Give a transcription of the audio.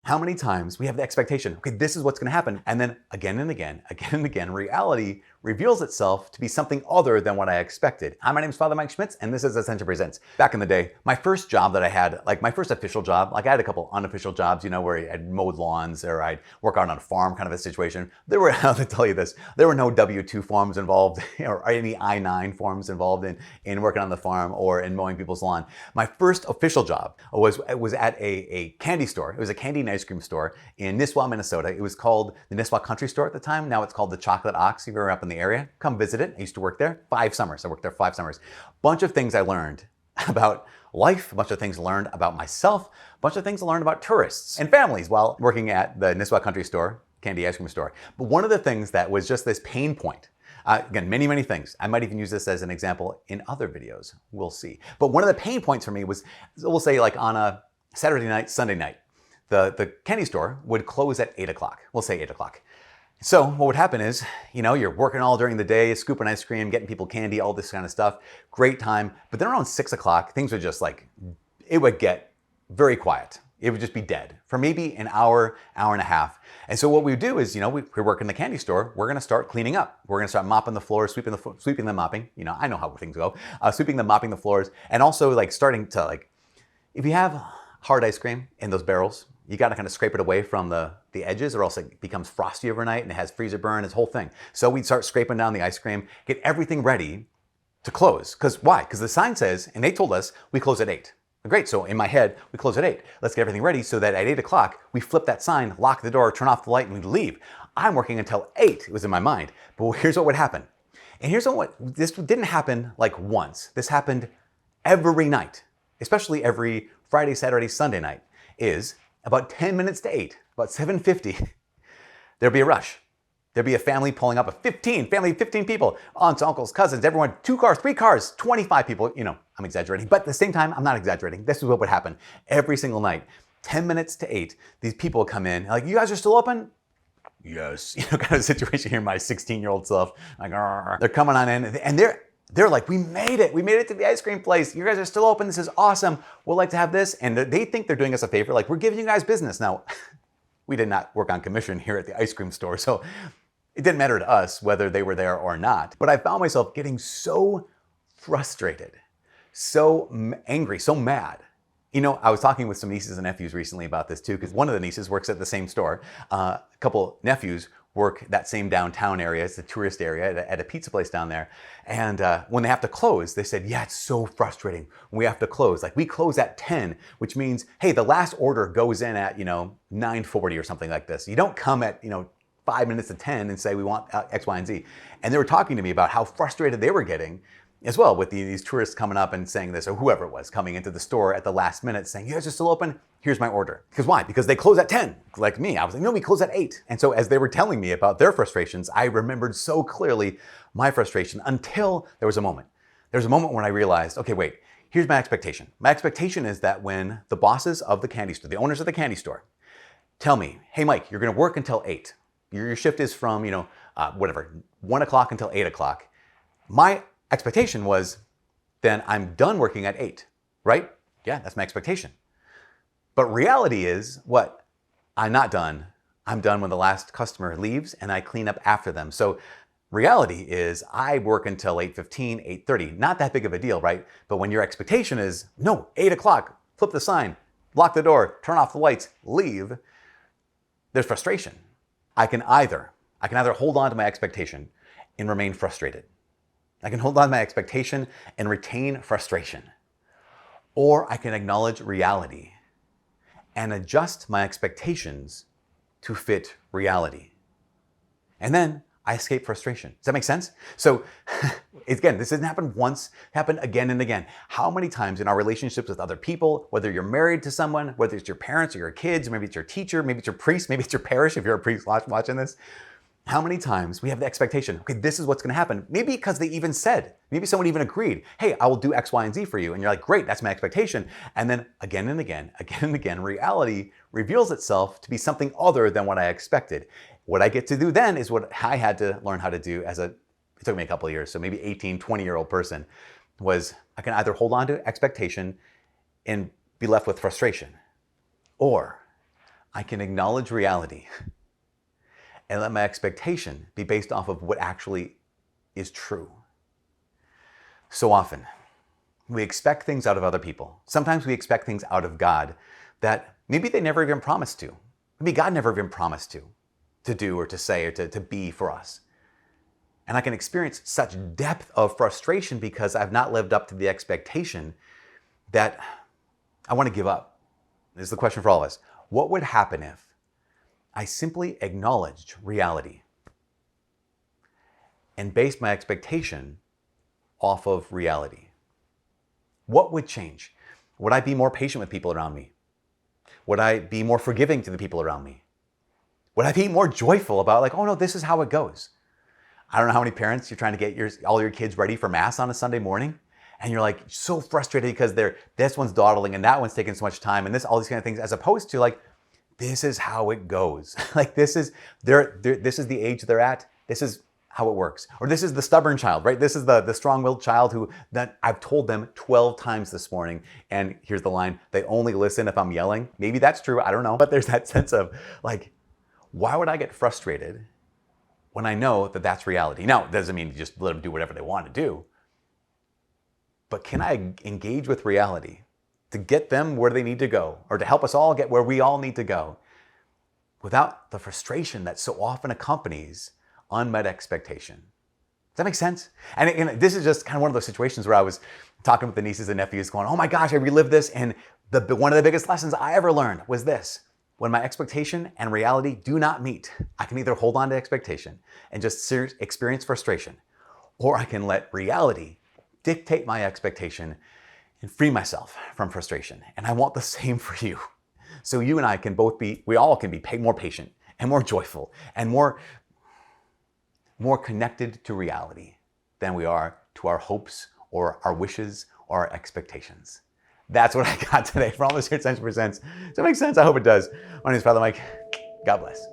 How many times we have the expectation, okay, this is what's going to happen. And then again and again, reality reveals itself to be something other than what I expected. Hi, my name is Father Mike Schmitz, and this is Ascension Presents. Back in the day, my first job that I had, like my first official job, like I had a couple unofficial jobs, you know, where I'd mowed lawns or I'd work out on a farm kind of a situation. There were, I'll tell you this, there were no W-2 forms involved or any I-9 forms involved in working on the farm or in mowing people's lawn. My first official job was at a candy store. It was a candy and ice cream store in Nisswa, Minnesota. It was called the Nisswa Country Store at the time. Now it's called the Chocolate Ox. If you're up in the area, come visit it. I used to work there 5 summers. I worked there 5 summers. Bunch of things I learned about life, a bunch of things learned about myself, a bunch of things I learned about tourists and families while working at the Nisswa Country Store, candy ice cream store. But one of the things that was just this pain point, again, many things. I might even use this as an example in other videos. We'll see. But one of the pain points for me was, we'll say like on a Saturday night, Sunday night, the candy store would close at 8 o'clock. We'll say 8 o'clock. So what would happen is, you know, you're working all during the day, scooping ice cream, getting people candy, all this kind of stuff. Great time. But then around 6 o'clock, things would just like, it would get very quiet. It would just be dead for maybe an hour, hour and a half. And so what we would do is, you know, we're working the candy store. We're going to start cleaning up. We're going to start mopping the floors, sweeping the mopping. You know, I know how things go. Sweeping the mopping the floors, and also like starting to like, if you have hard ice cream in those barrels, you got to kind of scrape it away from the edges, or else it becomes frosty overnight and it has freezer burn, this whole thing. So we'd start scraping down the ice cream, get everything ready to close. Because why? Because the sign says, and they told us, we close at 8. Great, so in my head, we close at 8. Let's get everything ready so that at 8 o'clock, we flip that sign, lock the door, turn off the light, and we leave. I'm working until 8, it was in my mind. But here's what would happen. And here's what, this didn't happen like once. This happened every night, especially every Friday, Saturday, Sunday night, is about 10 minutes to 8, about 7:50, there'd be a rush. There'd be a family pulling up, family of 15 people, aunts, uncles, cousins, everyone, 2 cars, 3 cars, 25 people. You know, I'm exaggerating, but at the same time, I'm not exaggerating. This is what would happen every single night. 10 minutes to 8, these people come in, like, you guys are still open? Yes. You know, kind of situation here, my 16-year-old self, like, argh. They're coming on in, and they're like, we made it to the ice cream place. You guys are still open. This is awesome. We'd like to have this. And they think they're doing us a favor. Like, we're giving you guys business. Now, we did not work on commission here at the ice cream store. So it didn't matter to us whether they were there or not. But I found myself getting so frustrated, so angry, so mad. You know, I was talking with some nieces and nephews recently about this too, because one of the nieces works at the same store. A couple nephews work that same downtown area. It's a tourist area at a pizza place down there. And when they have to close, they said, yeah, it's so frustrating when we have to close. Like, we close at 10, which means, hey, the last order goes in at, you know, 9:40 or something like this. You don't come at, you know, 5 minutes to 10 and say, we want X, Y, and Z. And they were talking to me about how frustrated they were getting as well with these tourists coming up and saying this, or whoever it was coming into the store at the last minute saying, you guys are still open? Here's my order. Because why? Because they close at 10. Like me, I was like, no, we close at 8. And so as they were telling me about their frustrations, I remembered so clearly my frustration until there was a moment. There was a moment when I realized, okay, wait, here's my expectation. My expectation is that when the bosses of the candy store, the owners of the candy store, tell me, hey, Mike, you're going to work until 8. Your shift is from, you know, 1 o'clock until 8 o'clock. My expectation was, then I'm done working at 8, right? Yeah, that's my expectation. But reality is, what? I'm not done. I'm done when the last customer leaves and I clean up after them. So reality is I work until 8:15, 8:30. Not that big of a deal, right? But when your expectation is, no, 8 o'clock, flip the sign, lock the door, turn off the lights, leave, there's frustration. I can either hold on to my expectation and remain frustrated. I can hold on to my expectation and retain frustration. Or I can acknowledge reality and adjust my expectations to fit reality. And then I escape frustration. Does that make sense? So again, this didn't happen once, it happened again and again. How many times in our relationships with other people, whether you're married to someone, whether it's your parents or your kids, or maybe it's your teacher, maybe it's your priest, maybe it's your parish if you're a priest watching this, how many times we have the expectation, okay, this is what's going to happen. Maybe because they even said, maybe someone even agreed, hey, I will do X, Y, and Z for you. And you're like, great, that's my expectation. And then again and again, reality reveals itself to be something other than what I expected. What I get to do then is what I had to learn how to do it took me a couple of years, so maybe 18, 20-year-old person, was I can either hold on to expectation and be left with frustration, or I can acknowledge reality and let my expectation be based off of what actually is true. So often, we expect things out of other people. Sometimes we expect things out of God that maybe they never even promised to. Maybe God never even promised to do or to say or to be for us. And I can experience such depth of frustration because I've not lived up to the expectation that I want to give up. This is the question for all of us. What would happen if I simply acknowledged reality and based my expectation off of reality? What would change? Would I be more patient with people around me? Would I be more forgiving to the people around me? Would I be more joyful about like, oh no, this is how it goes? I don't know how many parents you're trying to get all your kids ready for mass on a Sunday morning. And you're like so frustrated because this one's dawdling and that one's taking so much time and all these kind of things, as opposed to like, this is how it goes. Like this is this is the age they're at. This is how it works. Or this is the stubborn child, right? This is the strong-willed child that I've told them 12 times this morning. And here's the line, they only listen if I'm yelling. Maybe that's true, I don't know. But there's that sense of like, why would I get frustrated when I know that that's reality? Now, it doesn't mean you just let them do whatever they want to do. But can I engage with reality to get them where they need to go, or to help us all get where we all need to go, without the frustration that so often accompanies unmet expectation? Does that make sense? And this is just kind of one of those situations where I was talking with the nieces and nephews going, oh my gosh, I relived this. And one of the biggest lessons I ever learned was this: when my expectation and reality do not meet, I can either hold on to expectation and just experience frustration, or I can let reality dictate my expectation and free myself from frustration. And I want the same for you. So you and I can we all can be more patient and more joyful and more connected to reality than we are to our hopes or our wishes or our expectations. That's what I got today from all this here at Ascension Presents. Does that make sense? I hope it does. My name is Father Mike. God bless.